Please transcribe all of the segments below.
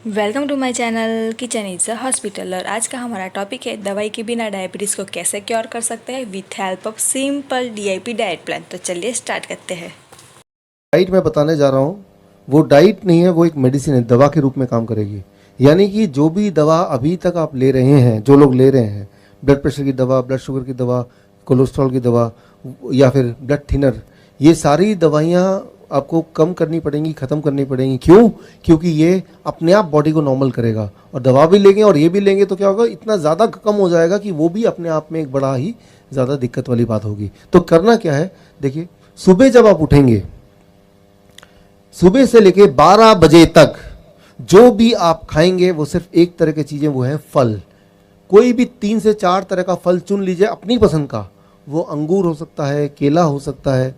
Welcome to my channel kitchen is a hospital. और आज का हमारा टॉपिक है दवाई के बिना डायबिटीज़ को कैसे क्योर कर सकते हैं with help of simple DIP diet plan. तो चलिए स्टार्ट करते हैं। डाइट मैं बताने जा रहा हूँ, वो डाइट नहीं है, वो एक मेडिसिन है, दवा के रूप में काम करेगी। यानी कि जो भी दवा अभी तक आप ले रहे हैं, जो लोग ले रहे हैं, ब्लड प्रेशर की दवा, ब्लड शुगर की दवा, कोलेस्ट्रॉल की दवा या फिर ब्लड थिनर, ये सारी दवाइयाँ आपको कम करनी पड़ेंगी, ख़त्म करनी पड़ेंगी। क्यों? क्योंकि ये अपने आप बॉडी को नॉर्मल करेगा। और दवा भी लेंगे और ये भी लेंगे तो क्या होगा, इतना ज़्यादा कम हो जाएगा कि वो भी अपने आप में एक बड़ा ही ज़्यादा दिक्कत वाली बात होगी। तो करना क्या है, देखिए, सुबह जब आप उठेंगे, सुबह से लेके 12 बजे तक जो भी आप खाएंगे वो सिर्फ एक तरह की चीज़ें, वो है फल। कोई भी 3 से 4 तरह का फल चुन लीजिए अपनी पसंद का। वो अंगूर हो सकता है, केला हो सकता है,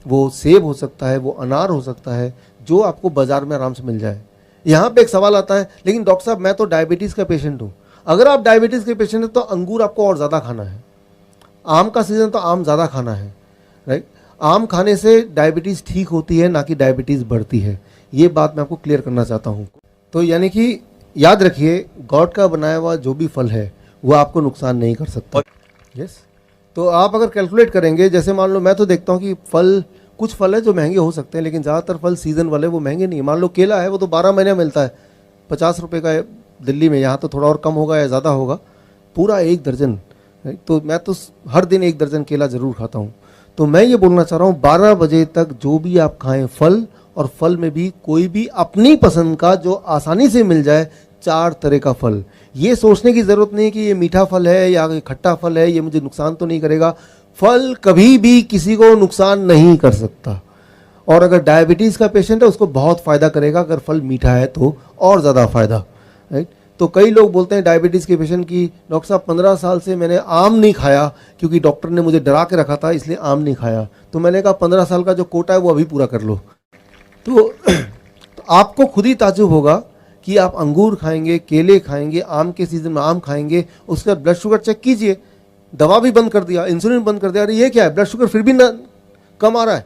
वो सेब हो सकता है, वो अनार हो सकता है, जो आपको बाज़ार में आराम से मिल जाए। यहाँ पे एक सवाल आता है, लेकिन डॉक्टर साहब मैं तो डायबिटीज़ का पेशेंट हूँ। अगर आप डायबिटीज़ के पेशेंट हैं तो अंगूर आपको और ज़्यादा खाना है। आम का सीज़न तो आम ज़्यादा खाना है, राइट। आम खाने से डायबिटीज़ ठीक होती है, ना कि डायबिटीज़ बढ़ती है। ये बात मैं आपको क्लियर करना चाहता हूँ। तो यानी कि याद रखिए, गॉड का बनाया हुआ जो भी फल है वो आपको नुकसान नहीं कर सकता। यस। तो आप अगर कैलकुलेट करेंगे, जैसे मान लो, मैं तो देखता हूँ कि फल, कुछ फल है जो महंगे हो सकते हैं, लेकिन ज़्यादातर फल सीज़न वाले वो महंगे नहीं है। मान लो केला है, वो तो 12 महीने मिलता है, 50 रुपये का है दिल्ली में। यहाँ तो थोड़ा और कम होगा या ज़्यादा होगा, पूरा 1 दर्जन। तो मैं तो हर दिन 1 दर्जन केला ज़रूर खाता हूँ। तो मैं ये बोलना चाह रहा हूँ, 12 बजे तक जो भी आप खाएं फल, और फल में भी कोई भी अपनी पसंद का जो आसानी से मिल जाए, 4 तरह का फल। ये सोचने की ज़रूरत नहीं कि ये मीठा फल है या खट्टा फल है, ये मुझे नुकसान तो नहीं करेगा। फल कभी भी किसी को नुकसान नहीं कर सकता। और अगर डायबिटीज़ का पेशेंट है उसको बहुत फ़ायदा करेगा, अगर फल मीठा है तो और ज़्यादा फ़ायदा, राइट। तो कई लोग बोलते हैं डायबिटीज़ के पेशेंट की, डॉक्टर साहब 15 साल से मैंने आम नहीं खाया क्योंकि डॉक्टर ने मुझे डरा के रखा था, इसलिए आम नहीं खाया। तो मैंने कहा 15 साल का जो कोटा है वो अभी पूरा कर लो। तो आपको खुद ही ताज्जुब होगा कि आप अंगूर खाएंगे, केले खाएंगे, आम के सीज़न में आम खाएंगे, उसके बाद ब्लड शुगर चेक कीजिए, दवा भी बंद कर दिया, इंसुलिन बंद कर दिया, अरे ये क्या है, ब्लड शुगर फिर भी ना कम आ रहा है।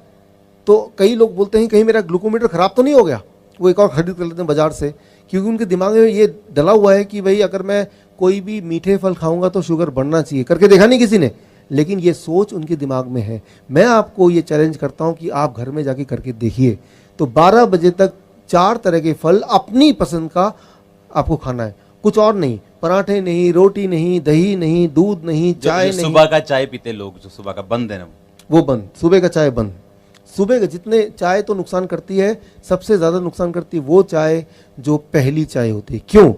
तो कई लोग बोलते हैं कहीं मेरा ग्लूकोमीटर ख़राब तो नहीं हो गया, वो एक और खरीद कर लेते हैं बाज़ार से, क्योंकि उनके दिमाग में ये डला हुआ है कि भाई अगर मैं कोई भी मीठे फल खाऊंगा तो शुगर बढ़ना चाहिए। करके देखा नहीं किसी ने, लेकिन ये सोच उनके दिमाग में है। मैं आपको ये चैलेंज करता हूँ कि आप घर में जाके करके देखिए। तो 12 बजे तक 4 तरह के फल अपनी पसंद का आपको खाना है, कुछ और नहीं। पराठे नहीं, रोटी नहीं, दही नहीं, दूध नहीं, चाय नहीं। सुबह का चाय पीते लोग, जो सुबह का बंद है ना, वो बंद, सुबह का चाय बंद। सुबह के जितने चाय तो नुकसान करती है, सबसे ज़्यादा नुकसान करती है वो चाय जो पहली चाय होती है। क्यों?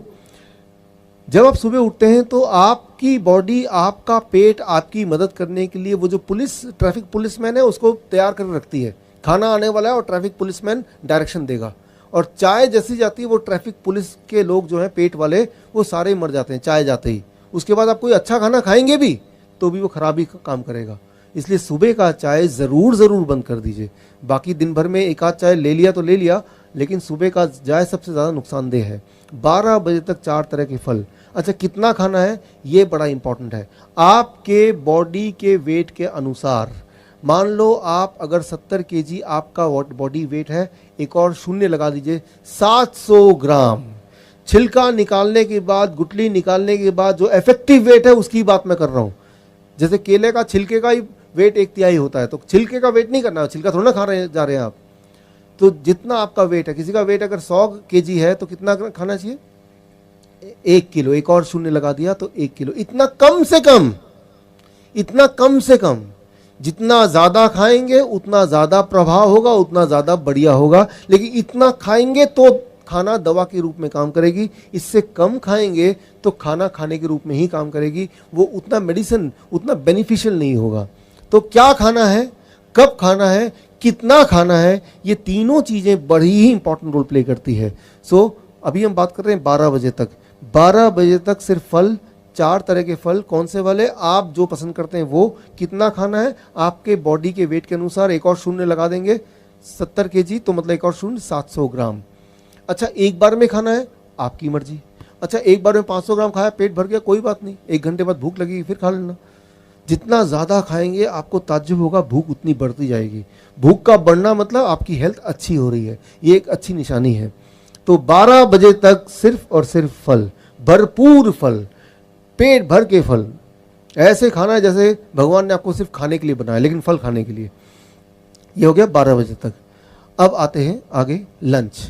जब आप सुबह उठते हैं तो आपकी बॉडी, आपका पेट आपकी मदद करने के लिए वो जो ट्रैफिक पुलिसमैन है उसको तैयार कर रखती है। खाना आने वाला है और ट्रैफिक पुलिसमैन डायरेक्शन देगा, और चाय जैसी जाती है वो ट्रैफिक पुलिस के लोग जो हैं पेट वाले, वो सारे मर जाते हैं चाय जाते ही। उसके बाद आप कोई अच्छा खाना खाएंगे भी तो भी वो खराबी का काम करेगा। इसलिए सुबह का चाय ज़रूर बंद कर दीजिए। बाकी दिन भर में एक आध चाय ले लिया तो ले लिया, लेकिन सुबह का चाय सबसे ज़्यादा नुकसानदेह है। 12 बजे तक 4 तरह के फल। अच्छा, कितना खाना है ये बड़ा इंपॉर्टेंट है। आपके बॉडी के वेट के अनुसार, मान लो आप अगर 70 केजी आपका बॉडी वेट है, एक और शून्य लगा दीजिए, 700 ग्राम। छिलका निकालने के बाद, गुठली निकालने के बाद जो इफेक्टिव वेट है उसकी बात मैं कर रहा हूँ। जैसे केले का छिलके का ही वेट 1/3 होता है, तो छिलके का वेट नहीं करना है, छिलका थोड़ा ना जा रहे हैं आप। तो जितना आपका वेट है, किसी का वेट अगर 100 केजी है तो कितना खाना चाहिए, 1 किलो। एक और शून्य लगा दिया तो 1 किलो। इतना कम से कम, इतना कम से कम। जितना ज़्यादा खाएंगे उतना ज़्यादा प्रभाव होगा, उतना ज़्यादा बढ़िया होगा। लेकिन इतना खाएंगे तो खाना दवा के रूप में काम करेगी, इससे कम खाएंगे तो खाना खाने के रूप में ही काम करेगी, वो उतना मेडिसिन, उतना बेनिफिशियल नहीं होगा। तो क्या खाना है, कब खाना है, कितना खाना है, ये तीनों चीज़ें बड़ी ही इंपॉर्टेंट रोल प्ले करती है। सो अभी हम बात कर रहे हैं 12 बजे तक। 12 बजे तक सिर्फ फल, 4 तरह के फल। कौन से वाले? आप जो पसंद करते हैं वो। कितना खाना है आपके बॉडी के वेट के अनुसार, एक और शून्य लगा देंगे, 70 केजी तो मतलब एक और शून्य 700 ग्राम। अच्छा, एक बार में खाना है, आपकी मर्जी। अच्छा, एक बार में 500 ग्राम खाया, पेट भर गया, कोई बात नहीं, 1 घंटे बाद भूख लगेगी फिर खा लेना। जितना ज़्यादा खाएंगे आपको ताज्जुब होगा, भूख उतनी बढ़ती जाएगी। भूख का बढ़ना मतलब आपकी हेल्थ अच्छी हो रही है, ये एक अच्छी निशानी है। तो 12 बजे तक सिर्फ और सिर्फ फल, भरपूर फल, पेट भर के फल, ऐसे खाना है जैसे भगवान ने आपको सिर्फ खाने के लिए बनाया, लेकिन फल खाने के लिए। ये हो गया 12 बजे तक। अब आते हैं आगे लंच।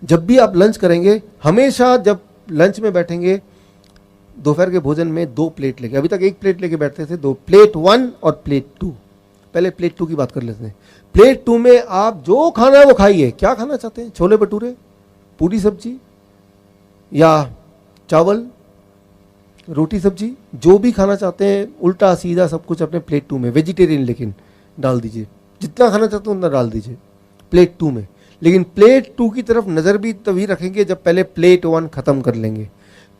जब भी आप लंच करेंगे, हमेशा जब लंच में बैठेंगे, दोपहर के भोजन में 2 प्लेट लेके, अभी तक 1 प्लेट लेके बैठते थे, 2 प्लेट 1 और प्लेट 2। पहले प्लेट 2 की बात कर लेते हैं। प्लेट 2 में आप जो खाना है वो खाइए। क्या खाना चाहते हैं? छोले भटूरे, पूरी सब्जी या चावल, रोटी सब्जी, जो भी खाना चाहते हैं, उल्टा सीधा सब कुछ अपने प्लेट 2 में, वेजिटेरियन लेकिन डाल दीजिए। जितना खाना चाहते हो उतना डाल दीजिए प्लेट 2 में। लेकिन प्लेट 2 की तरफ नज़र भी तभी रखेंगे जब पहले प्लेट 1 ख़त्म कर लेंगे।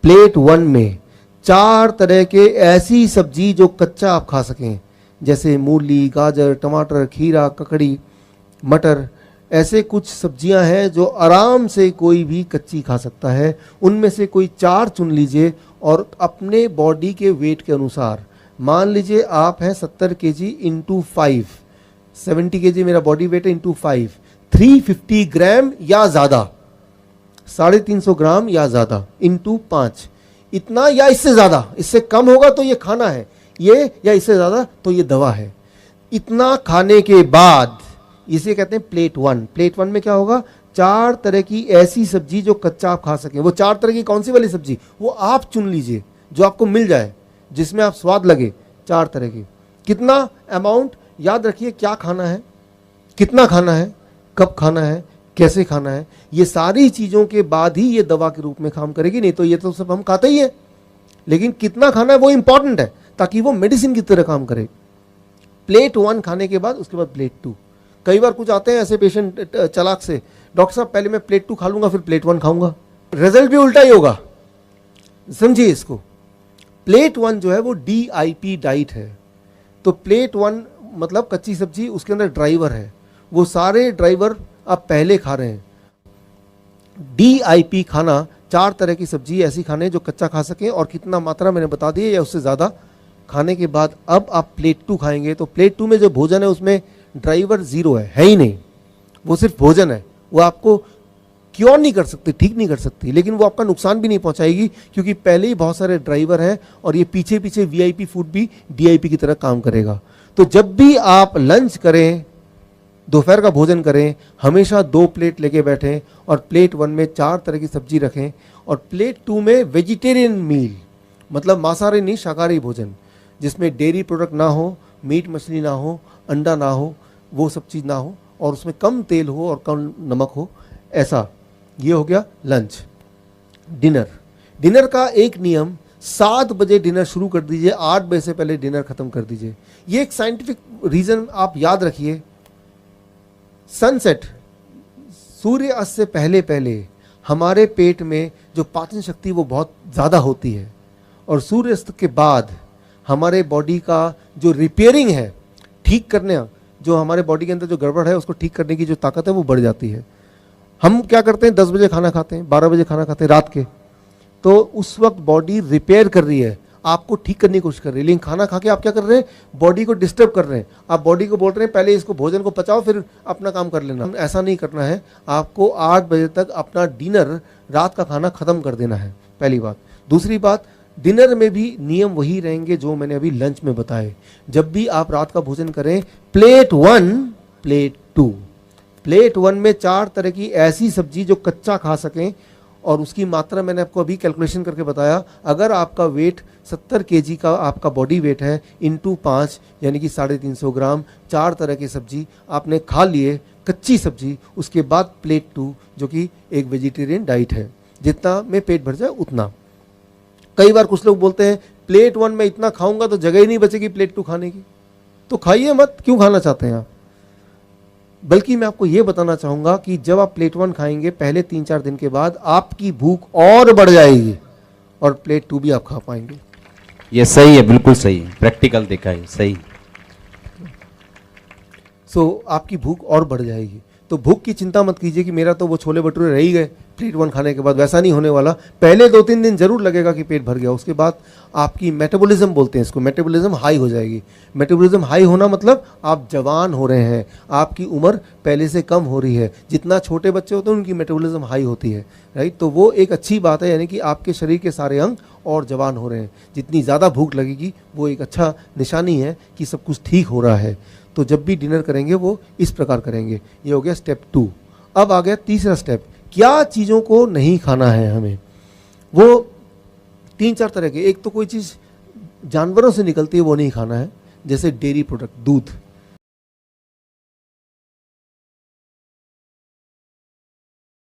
प्लेट 1 में 4 तरह के ऐसी सब्जी जो कच्चा आप खा सकें, जैसे मूली, गाजर, टमाटर, खीरा, ककड़ी, मटर, ऐसे कुछ सब्जियां हैं जो आराम से कोई भी कच्ची खा सकता है। उनमें से कोई 4 चुन लीजिए और अपने बॉडी के वेट के अनुसार, मान लीजिए आप हैं 70 केजी इंटू 5, 70 केजी मेरा बॉडी वेट है इंटू 5, 350 ग्राम या ज़्यादा, 350 ग्राम या ज़्यादा इंटू 5, इतना या इससे ज़्यादा। इससे कम होगा तो ये खाना है, ये या इससे ज़्यादा तो ये दवा है। इतना खाने के बाद इसे कहते हैं प्लेट 1। प्लेट 1 में क्या होगा? 4 तरह की ऐसी सब्जी जो कच्चा आप खा सकें। वो 4 तरह की कौन सी वाली सब्जी? वो आप चुन लीजिए, जो आपको मिल जाए, जिसमें आप स्वाद लगे। 4 तरह की। कितना अमाउंट? याद रखिए क्या खाना है, कितना खाना है, कब खाना है, कैसे खाना है। ये सारी चीज़ों के बाद ही ये दवा के रूप में काम करेगी, नहीं तो ये तो सब हम खाते ही हैं। लेकिन कितना खाना है वो इंपॉर्टेंट है, ताकि वो मेडिसिन की तरह काम करे। प्लेट 1 खाने के बाद उसके बाद प्लेट 2। कई बार कुछ आते हैं ऐसे पेशेंट चालाक से, डॉक्टर साहब पहले मैं प्लेट 2 खा लूंगा फिर प्लेट 1 खाऊंगा। रिजल्ट भी उल्टा ही होगा, समझिए इसको। प्लेट 1 जो है वो DIP डाइट है। तो प्लेट 1 मतलब कच्ची सब्जी, उसके अंदर ड्राइवर है, वो सारे ड्राइवर आप पहले खा रहे हैं। DIP खाना 4 तरह की सब्जी ऐसी खाने जो कच्चा खा सकें, और कितना मात्रा मैंने बता दी है, या उससे ज़्यादा खाने के बाद अब आप प्लेट 2 खाएंगे। तो प्लेट 2 में जो भोजन है उसमें ड्राइवर 0 है ही नहीं, वो सिर्फ भोजन है। वो आपको क्योर नहीं कर सकती, ठीक नहीं कर सकती, लेकिन वो आपका नुकसान भी नहीं पहुंचाएगी, क्योंकि पहले ही बहुत सारे ड्राइवर हैं और ये पीछे पीछे VIP फूड भी DIP की तरह काम करेगा। तो जब भी आप लंच करें, दोपहर का भोजन करें, हमेशा 2 प्लेट लेके बैठें और प्लेट 1 में 4 तरह की सब्जी रखें, और प्लेट 2 में वेजिटेरियन मील, मतलब मांसाहारी नहीं, शाकाहारी भोजन, जिसमें डेयरी प्रोडक्ट ना हो, मीट मछली ना हो, अंडा ना हो, वो सब चीज़ ना हो, और उसमें कम तेल हो और कम नमक हो, ऐसा। ये हो गया लंच। डिनर का एक नियम, 7 बजे डिनर शुरू कर दीजिए, 8 बजे से पहले डिनर खत्म कर दीजिए। ये एक साइंटिफिक रीज़न आप याद रखिए। सनसेट, सूर्य अस्त से पहले पहले हमारे पेट में जो पाचन शक्ति वो बहुत ज़्यादा होती है, और सूर्यास्त के बाद हमारे बॉडी का जो रिपेयरिंग है, ठीक करने, जो हमारे बॉडी के अंदर जो गड़बड़ है उसको ठीक करने की जो ताकत है वो बढ़ जाती है। हम क्या करते हैं, 10 बजे खाना खाते हैं, 12 बजे खाना खाते हैं रात के, तो उस वक्त बॉडी रिपेयर कर रही है, आपको ठीक करने की कोशिश कर रही है। लेकिन खाना खा के आप क्या कर रहे हैं, बॉडी को डिस्टर्ब कर रहे हैं। आप बॉडी को बोल रहे हैं पहले इसको भोजन को पचाओ फिर अपना काम कर लेना। ऐसा नहीं करना है, आपको 8 बजे तक अपना डिनर, रात का खाना खत्म कर देना है, पहली बात। दूसरी बात, डिनर में भी नियम वही रहेंगे जो मैंने अभी लंच में बताए। जब भी आप रात का भोजन करें, प्लेट 1, प्लेट 2। प्लेट 1 में 4 तरह की ऐसी सब्जी जो कच्चा खा सकें, और उसकी मात्रा मैंने आपको अभी कैलकुलेशन करके बताया। अगर आपका वेट 70 केजी का आपका बॉडी वेट है, इंटू 5 यानी कि 350 ग्राम, 4 तरह की सब्जी आपने खा लिए, कच्ची सब्जी, उसके बाद प्लेट 2 जो कि एक वेजिटेरियन डाइट है, जितना में पेट भर जाए उतना। कई बार कुछ लोग बोलते हैं प्लेट 1 में इतना खाऊंगा तो जगह ही नहीं बचेगी प्लेट 2 खाने की, तो खाइए मत, क्यों खाना चाहते हैं आप। बल्कि मैं आपको यह बताना चाहूंगा कि जब आप प्लेट 1 खाएंगे, पहले 3-4 दिन के बाद आपकी भूख और बढ़ जाएगी और प्लेट 2 भी आप खा पाएंगे। ये सही है, बिल्कुल सही है, प्रैक्टिकल देखा है, सही। आपकी भूख और बढ़ जाएगी। तो भूख की चिंता मत कीजिए कि मेरा तो वो छोले भटूरे रह ही गए प्लेट 1 खाने के बाद, वैसा नहीं होने वाला। पहले 2-3 दिन जरूर लगेगा कि पेट भर गया, उसके बाद आपकी मेटाबॉलिज्म बोलते हैं इसको, मेटाबॉलिज्म हाई हो जाएगी। मेटाबॉलिज्म हाई होना मतलब आप जवान हो रहे हैं, आपकी उम्र पहले से कम हो रही है। जितना छोटे बच्चे होते हैं उनकी मेटाबॉलिज्म हाई होती है, राइट। तो वो एक अच्छी बात है, यानी कि आपके शरीर के सारे अंग और जवान हो रहे हैं। जितनी ज़्यादा भूख लगेगी वो एक अच्छा निशानी है कि सब कुछ ठीक हो रहा है। तो जब भी डिनर करेंगे वो इस प्रकार करेंगे। ये हो गया स्टेप 2। अब आ गया तीसरा स्टेप, क्या चीज़ों को नहीं खाना है हमें। वो 3-4 तरह के, एक तो कोई चीज़ जानवरों से निकलती है वो नहीं खाना है, जैसे डेयरी प्रोडक्ट, दूध,